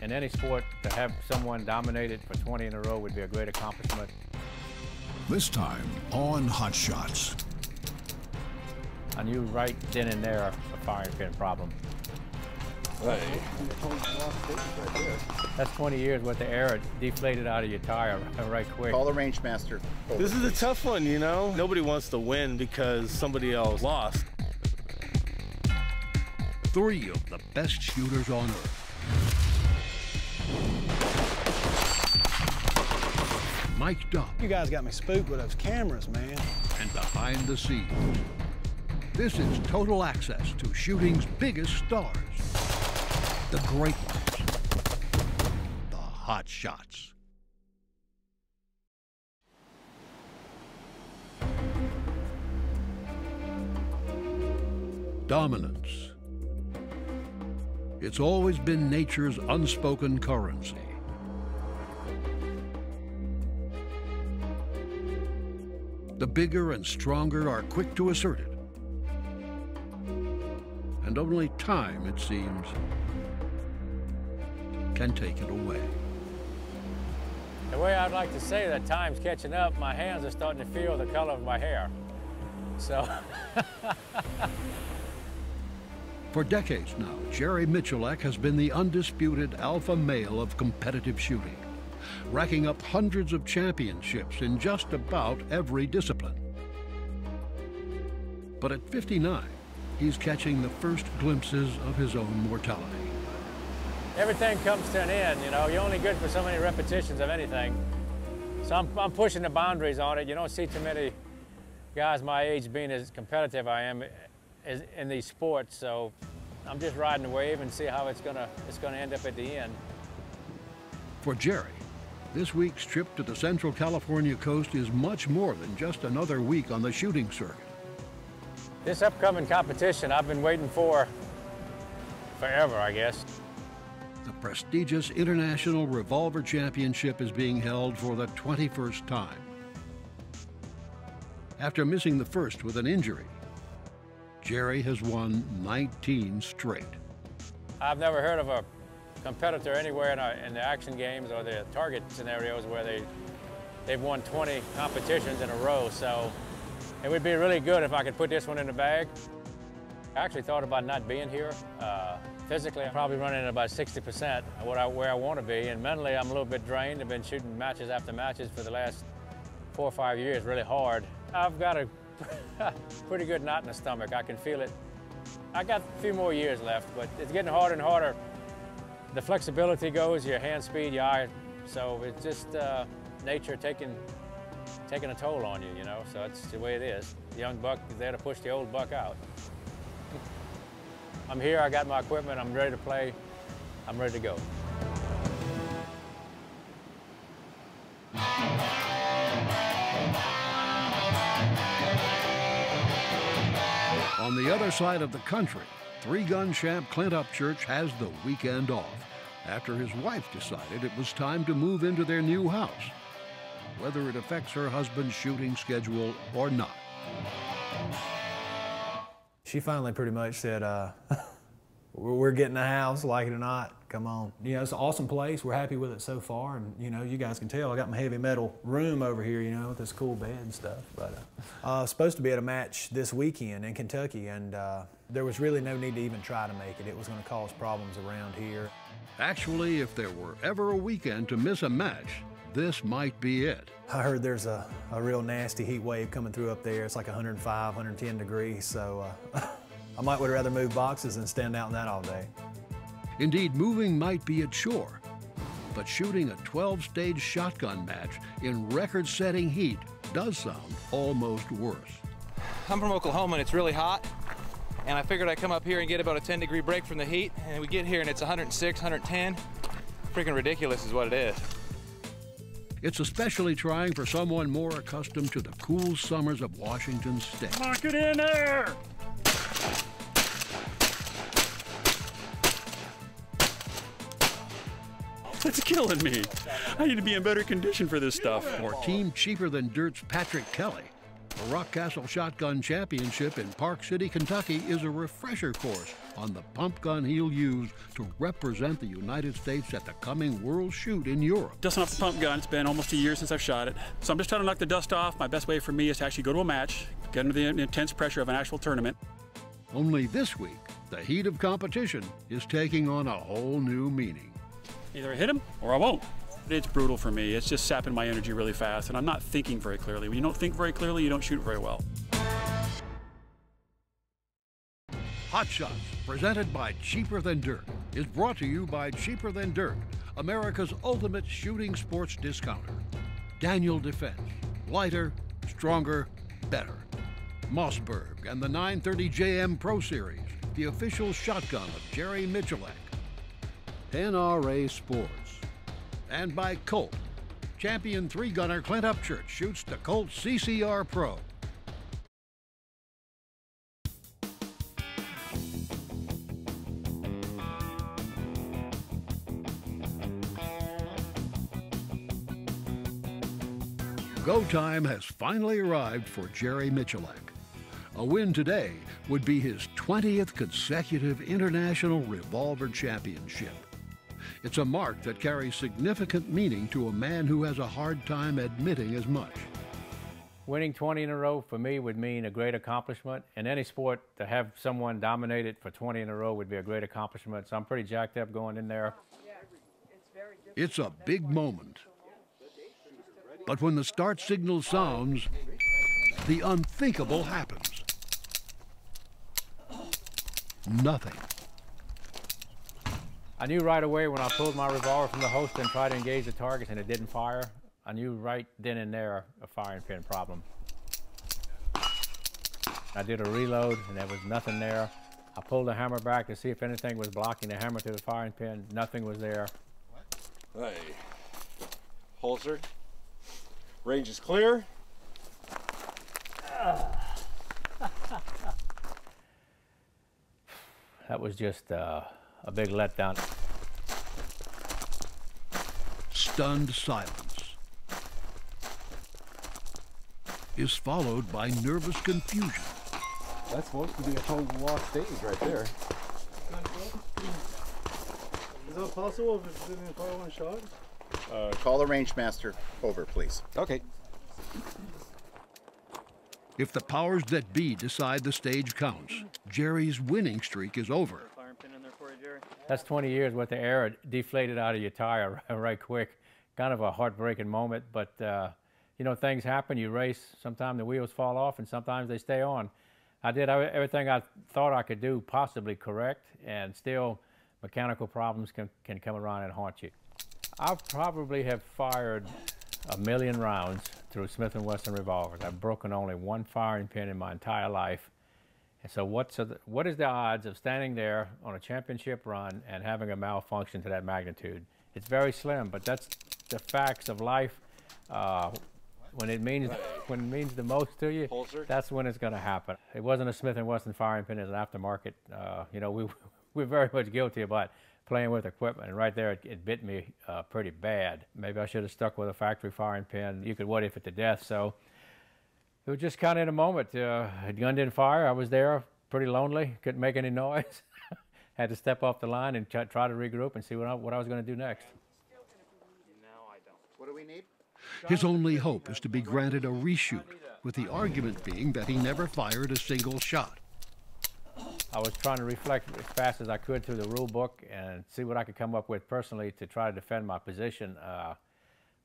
In any sport, to have someone dominated for 20 in a row would be a great accomplishment. This time on Hot Shots. I knew right then and there a firing pin problem. Hey. That's 20 years worth of air deflated out of your tire right quick. Call the range master. This is a tough one, you know? Nobody wants to win because somebody else lost. 3 of the best shooters on earth. Mic'd up. You guys got me spooked with those cameras, man. And behind the scenes. This is total access to shooting's biggest stars. The great ones. The Hot Shots. Dominance. It's always been nature's unspoken currency. The bigger and stronger are quick to assert it. And only time, it seems, can take it away. The way I'd like to say that time's catching up, my hands are starting to feel the color of my hair. So. For decades now, Jerry Miculek has been the undisputed alpha male of competitive shooting, racking up hundreds of championships in just about every discipline. But at 59, he's catching the first glimpses of his own mortality. Everything comes to an end, you know. You're only good for so many repetitions of anything. So I'm pushing the boundaries on it. You don't see too many guys my age being as competitive I am in these sports. So I'm just riding the wave and see how it's gonna end up at the end. For Jerry, this week's trip to the Central California coast is much more than just another week on the shooting circuit. This upcoming competition I've been waiting for forever, I guess. The prestigious International Revolver Championship is being held for the 21st time. After missing the first with an injury, Jerry has won 19 straight. I've never heard of a competitor anywhere in the action games or the target scenarios where they've won 20 competitions in a row. So it would be really good if I could put this one in the bag. I actually thought about not being here. Physically, I'm probably running at about 60% where I want to be, and mentally I'm a little bit drained. I've been shooting matches after matches for the last 4 or 5 years, really hard. I've got a pretty good knot in the stomach. I can feel it. I got a few more years left, but it's getting harder and harder. The flexibility goes, your hand speed, your eye, so it's just nature taking a toll on you, you know, so that's the way it is. The young buck is there to push the old buck out. I'm here, I got my equipment, I'm ready to play, I'm ready to go. On the other side of the country, three-gun champ Clint Upchurch has the weekend off after his wife decided it was time to move into their new house, whether it affects her husband's shooting schedule or not. She finally pretty much said, we're getting a house, like it or not, come on. You know, it's an awesome place. We're happy with it so far. And, you know, you guys can tell I got my heavy metal room over here, you know, with this cool bed and stuff. But supposed to be at a match this weekend in Kentucky, and there was really no need to even try to make it. It was going to cause problems around here. Actually, if there were ever a weekend to miss a match, this might be it. I heard there's a real nasty heat wave coming through up there. It's like 105, 110 degrees, so I would rather move boxes than stand out in that all day. Indeed, moving might be a chore, but shooting a 12-stage shotgun match in record-setting heat does sound almost worse. I'm from Oklahoma and it's really hot, and I figured I'd come up here and get about a 10-degree break from the heat, and we get here and it's 106, 110. Freaking ridiculous is what it is. It's especially trying for someone more accustomed to the cool summers of Washington State. Come on, get in there! That's killing me. I need to be in better condition for this stuff. For Team Cheaper Than Dirt's Patrick Kelly, The Rockcastle Shotgun Championship in Park City, Kentucky is a refresher course on the pump gun he'll use to represent the United States at the coming World Shoot in Europe. Dusting off the pump gun, it's been almost a year since I've shot it. So I'm just trying to knock the dust off. My best way for me is to actually go to a match, get under the intense pressure of an actual tournament. Only this week, the heat of competition is taking on a whole new meaning. Either I hit him or I won't. It's brutal for me. It's just sapping my energy really fast, and I'm not thinking very clearly. When you don't think very clearly, you don't shoot very well. Hot Shots, presented by Cheaper Than Dirt, is brought to you by Cheaper Than Dirt, America's ultimate shooting sports discounter. Daniel Defense, lighter, stronger, better. Mossberg and the 930 JM Pro Series, the official shotgun of Jerry Miculek. NRA Sports. And by Colt. Champion 3-gunner Clint Upchurch shoots the Colt CCR Pro. Go time has finally arrived for Jerry Miculek. A win today would be his 20th consecutive International Revolver Championship. It's a mark that carries significant meaning to a man who has a hard time admitting as much. Winning 20 in a row for me would mean a great accomplishment. In any sport, to have someone dominate it for 20 in a row would be a great accomplishment. So I'm pretty jacked up going in there. It's a big moment. But when the start signal sounds, the unthinkable happens. Nothing. I knew right away when I pulled my revolver from the holster and tried to engage the targets and it didn't fire. I knew right then and there a firing pin problem. I did a reload and there was nothing there. I pulled the hammer back to see if anything was blocking the hammer to the firing pin. Nothing was there. Hey, holstered. Range is clear. That was just a big letdown. Stunned silence is followed by nervous confusion. That's supposed to be a total lost stage right there. Is that possible if it's didn't fire one shot? Call the range master over, please. Okay. If the powers that be decide the stage counts, Jerry's winning streak is over. That's 20 years worth of air deflated out of your tire right quick. Kind of a heartbreaking moment, but you know, things happen. You race, sometimes the wheels fall off and sometimes they stay on. I did everything I thought I could do possibly correct, and still mechanical problems can come around and haunt you. I probably have fired 1 million rounds through Smith & Wesson revolvers. I've broken only one firing pin in my entire life. And so what is the odds of standing there on a championship run and having a malfunction to that magnitude? It's very slim, but that's the facts of life. When it means the most to you, that's when it's going to happen. It wasn't a Smith & Wesson firing pin, it's an aftermarket. You know, we're very much guilty about playing with equipment, and right there it bit me pretty bad. Maybe I should have stuck with a factory firing pin. You could what if it to death. So it was just kind of in a moment. The gun didn't fire. I was there, pretty lonely, couldn't make any noise. Had to step off the line and try to regroup and see what I was going to do next. What do we need? His only hope is to be granted a reshoot, with the argument being that he never fired a single shot. I was trying to reflect as fast as I could through the rule book and see what I could come up with personally to try to defend my position.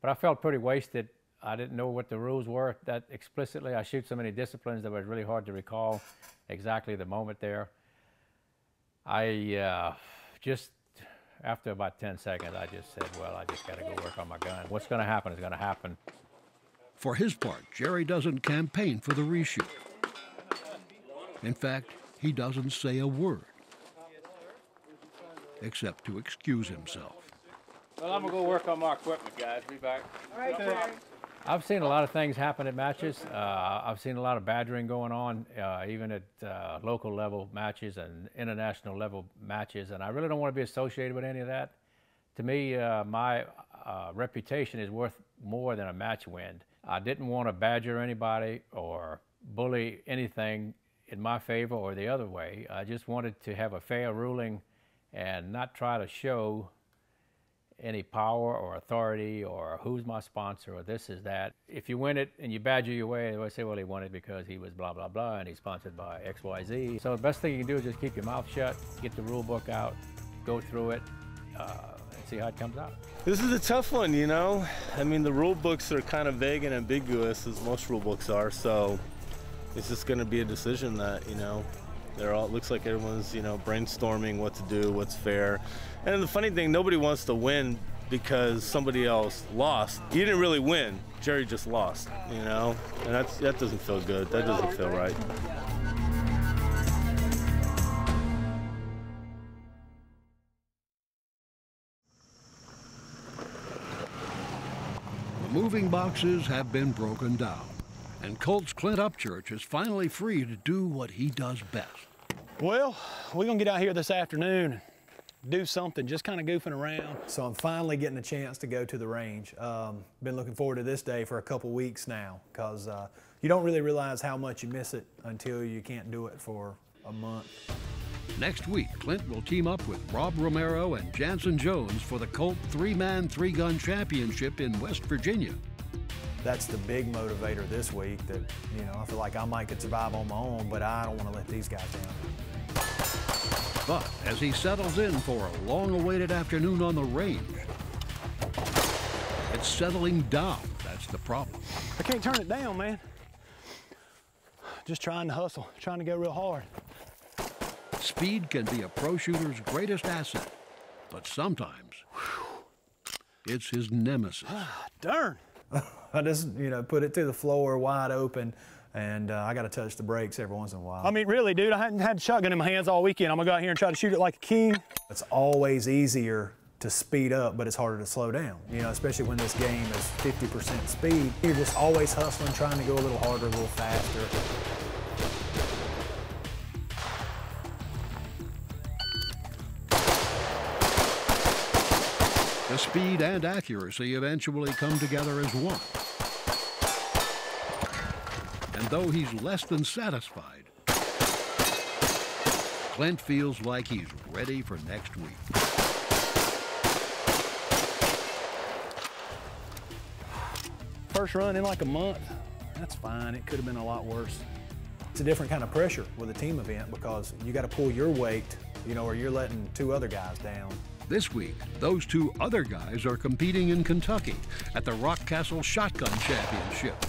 But I felt pretty wasted. I didn't know what the rules were that explicitly. I shoot so many disciplines that it was really hard to recall exactly the moment there. I just, after about 10 seconds, I just said, well, I just got to go work on my gun. What's going to happen is going to happen. For his part, Jerry doesn't campaign for the reshoot. In fact, he doesn't say a word, except to excuse himself. Well, I'm going to go work on my equipment, guys. Be back. All right, Jerry. I've seen a lot of things happen at matches. I've seen a lot of badgering going on, even at local level matches and international level matches, and I really don't want to be associated with any of that. To me, my reputation is worth more than a match win. I didn't want to badger anybody or bully anything in my favor or the other way. I just wanted to have a fair ruling and not try to show any power or authority or who's my sponsor or this is that. If you win it and you badger your way, they would say, well, he won it because he was blah, blah, blah, and he's sponsored by XYZ. So the best thing you can do is just keep your mouth shut, get the rule book out, go through it, and see how it comes out. This is a tough one, you know? I mean, the rule books are kind of vague and ambiguous, as most rule books are, so it's just gonna be a decision that, you know, it looks like everyone's, you know, brainstorming what to do, what's fair. And the funny thing, nobody wants to win because somebody else lost. You didn't really win, Jerry just lost, you know? And that doesn't feel good, that doesn't feel right. The moving boxes have been broken down, and Colt's Clint Upchurch is finally free to do what he does best. Well, we're gonna get out here this afternoon and do something, just kind of goofing around. So I'm finally getting a chance to go to the range. Been looking forward to this day for a couple weeks now, because you don't really realize how much you miss it until you can't do it for a month. Next week, Clint will team up with Rob Romero and Jansen Jones for the Colt 3-man 3-gun championship in West Virginia. That's the big motivator this week, that, you know, I feel like I might could survive on my own, but I don't want to let these guys down. But as he settles in for a long-awaited afternoon on the range, it's settling down. That's the problem. I can't turn it down, man. Just trying to hustle, trying to go real hard. Speed can be a pro shooter's greatest asset, but sometimes it's his nemesis. Darn. I just, you know, put it to the floor wide open, and I got to touch the brakes every once in a while. I mean, really, dude, I hadn't had the shotgun in my hands all weekend. I'm going to go out here and try to shoot it like a king. It's always easier to speed up, but it's harder to slow down, you know, especially when this game is 50% speed. You're just always hustling, trying to go a little harder, a little faster. The speed and accuracy eventually come together as one. And though he's less than satisfied, Clint feels like he's ready for next week. First run in like a month, that's fine. It could have been a lot worse. It's a different kind of pressure with a team event because you got to pull your weight, you know, or you're letting two other guys down. This week, those two other guys are competing in Kentucky at the Rockcastle Shotgun Championship,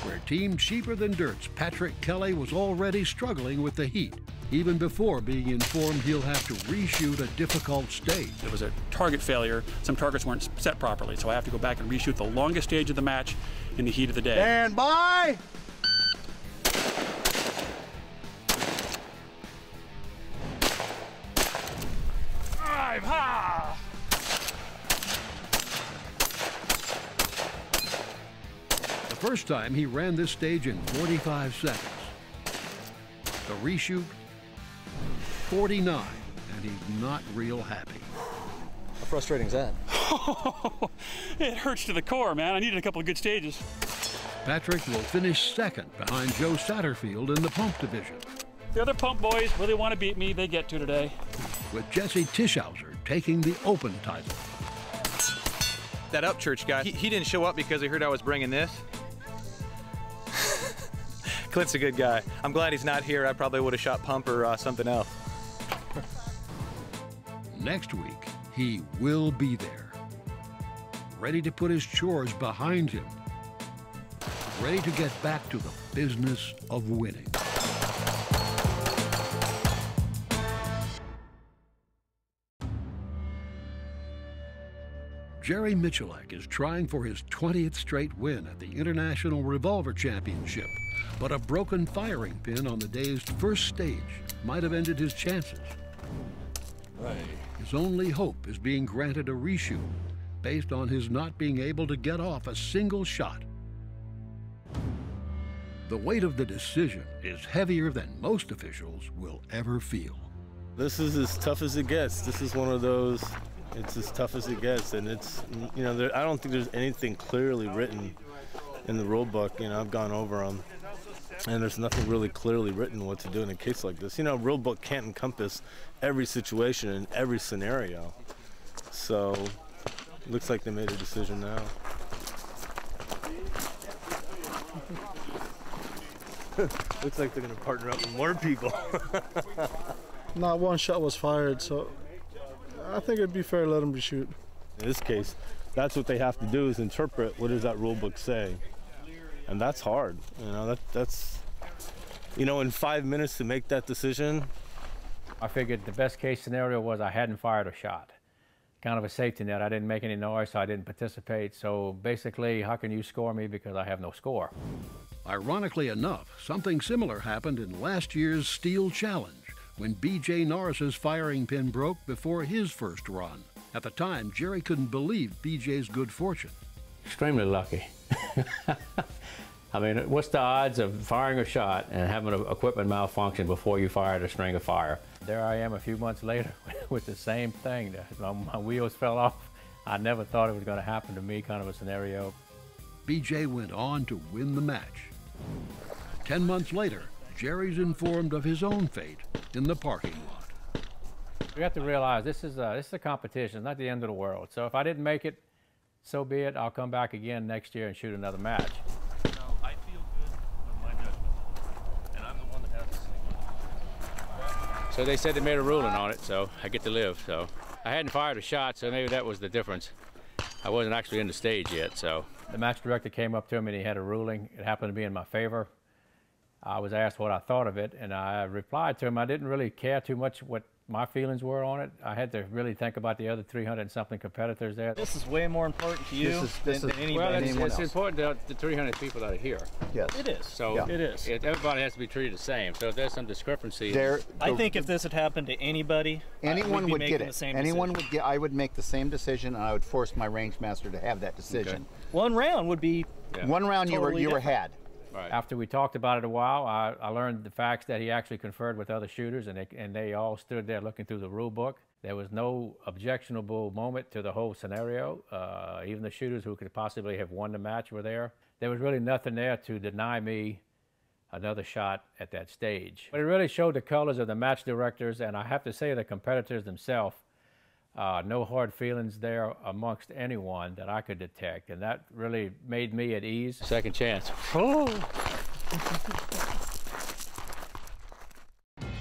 where Team Cheaper Than Dirt's Patrick Kelly was already struggling with the heat, even before being informed he'll have to reshoot a difficult stage. There was a target failure. Some targets weren't set properly, so I have to go back and reshoot the longest stage of the match in the heat of the day. Stand by! Ha! The first time he ran this stage in 45 seconds. The reshoot, 49, and he's not real happy. How frustrating is that? It hurts to the core, man. I needed a couple of good stages. Patrick will finish second behind Joe Satterfield in the pump division. The other pump boys really want to beat me. They get to today. With Jesse TISCHAUSER taking the open title. That Upchurch guy, he didn't show up because he heard I was bringing this. Clint's a good guy. I'm glad he's not here. I probably would have shot pump or something else. Next week, he will be there. Ready to put his chores behind him. Ready to get back to the business of winning. Jerry Miculek is trying for his 20th straight win at the International Revolver Championship, but a broken firing pin on the day's first stage might have ended his chances. Right. His only hope is being granted a reshoot based on his not being able to get off a single shot. The weight of the decision is heavier than most officials will ever feel. This is as tough as it gets. This is one of those It's as tough as it gets, and it's, you know, I don't think there's anything clearly written in the rule book. You know, I've gone over them, and there's nothing really clearly written what to do in a case like this. You know, rule book can't encompass every situation and every scenario. So, it looks like they made a decision now. Looks like they're going to partner up with more people. Not one shot was fired, so I think it'd be fair to let them shoot. In this case, that's what they have to do, is interpret what does that rule book say. And that's hard. You know, that's, you know, in 5 minutes to make that decision. I figured the best case scenario was I hadn't fired a shot. Kind of a safety net. I didn't make any noise, so I didn't participate. So basically, how can you score me because I have no score? Ironically enough, something similar happened in last year's Steel Challenge, when B.J. Norris's firing pin broke before his first run. At the time, Jerry couldn't believe B.J.'s good fortune. Extremely lucky. I mean, what's the odds of firing a shot and having an equipment malfunction before you fired a string of fire? There I am a few months later with the same thing. My wheels fell off. I never thought it was going to happen to me, kind of a scenario. B.J. went on to win the match. 10 months later, Jerry's informed of his own fate in the parking lot. We have to realize this is a competition, it's not the end of the world. So if I didn't make it, so be it. I'll come back again next year and shoot another match. No, I feel good with my judgment, and I'm the one that has to say. So they said they made a ruling on it, so I get to live. So I hadn't fired a shot, so maybe that was the difference. I wasn't actually in the stage yet, so. The match director came up to him and he had a ruling. It happened to be in my favor. I was asked what I thought of it, and I replied to him I didn't really care too much what my feelings were on it. I had to really think about the other 300 and something competitors there. This is way more important to you than anybody. Well, anyone it's else. important to the 300 people that are here. Yes. It is. So yeah. It is. Everybody has to be treated the same. So if there's some discrepancy, I think if this had happened to anybody, anyone would get it. Anyone would get. I would make the same decision, and I would force my range master to have that decision. Okay. One round would be. Yeah. One round totally you were had. Right. After we talked about it a while, I learned the facts that he actually conferred with other shooters, and they all stood there looking through the rule book. There was no objectionable moment to the whole scenario. Even the shooters who could possibly have won the match were there. There was really nothing there to deny me another shot at that stage. But it really showed the colors of the match directors, and I have to say the competitors themselves. No hard feelings there amongst anyone that I could detect, and that really made me at ease. Second chance. Oh.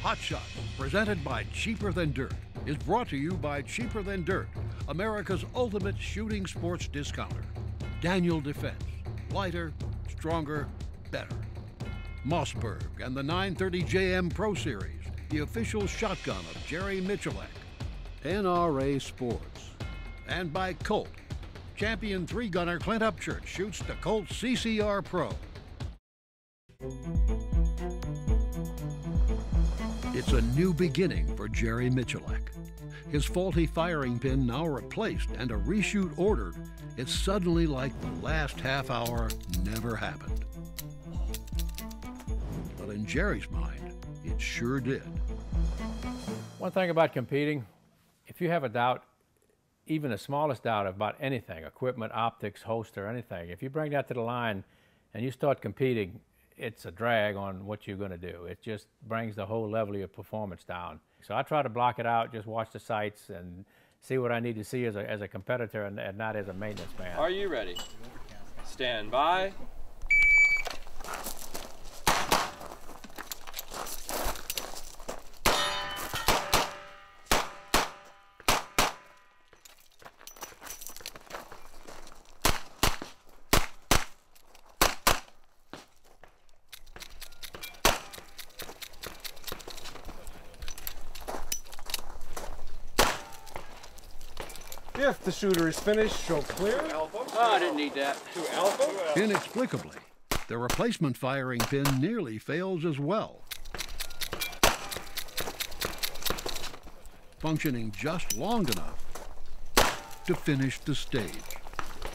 Hot Shot, presented by Cheaper Than Dirt, is brought to you by Cheaper Than Dirt, America's ultimate shooting sports discounter. Daniel Defense, lighter, stronger, better. Mossberg and the 930 JM Pro Series, the official shotgun of Jerry Miculek. NRA Sports, and by Colt. Champion 3-gunner Clint Upchurch shoots the Colt CCR Pro. It's a new beginning for Jerry Miculek. His faulty firing pin now replaced and a reshoot ordered. It's suddenly like the last half hour never happened. But in Jerry's mind, it sure did. One thing about competing, if you have a doubt, even the smallest doubt about anything, equipment, optics, holster, anything, if you bring that to the line and you start competing, it's a drag on what you're going to do. It just brings the whole level of your performance down. So I try to block it out, just watch the sights and see what I need to see as a competitor and not as a maintenance man. Are you ready? Stand by. If the shooter is finished, show clear. Oh, I didn't need that. To alpha. Inexplicably, the replacement firing pin nearly fails as well. Functioning just long enough to finish the stage.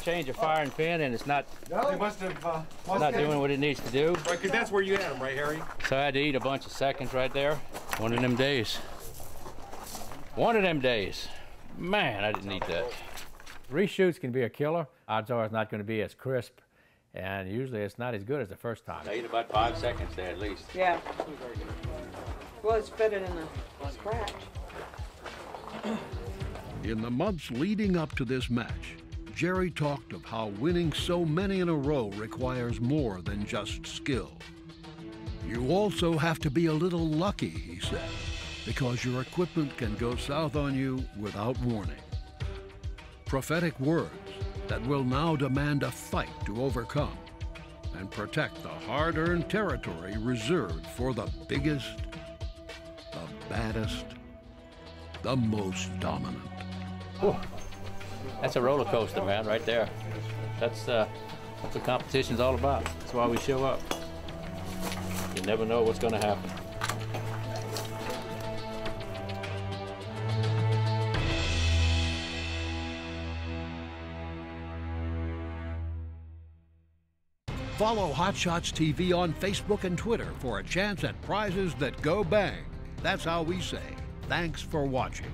Change a firing pin and it's not doing what it needs to do. Right, because that's where you had him, right, Harry? So I had to eat a bunch of seconds right there. One of them days. One of them days. Man, I didn't need that. Reshoots can be a killer. Odds are it's not going to be as crisp, and usually it's not as good as the first time. I ate about 5 seconds there at least. Yeah. Well, it's better than a scratch. In the months leading up to this match, Jerry talked of how winning so many in a row requires more than just skill. You also have to be a little lucky, he said, because your equipment can go south on you without warning. Prophetic words that will now demand a fight to overcome and protect the hard-earned territory reserved for the biggest, the baddest, the most dominant. Whew. That's a roller coaster, man, right there. That's what the competition's all about. That's why we show up. You never know what's going to happen. Follow Hot Shots TV on Facebook and Twitter for a chance at prizes that go bang. That's how we say, thanks for watching.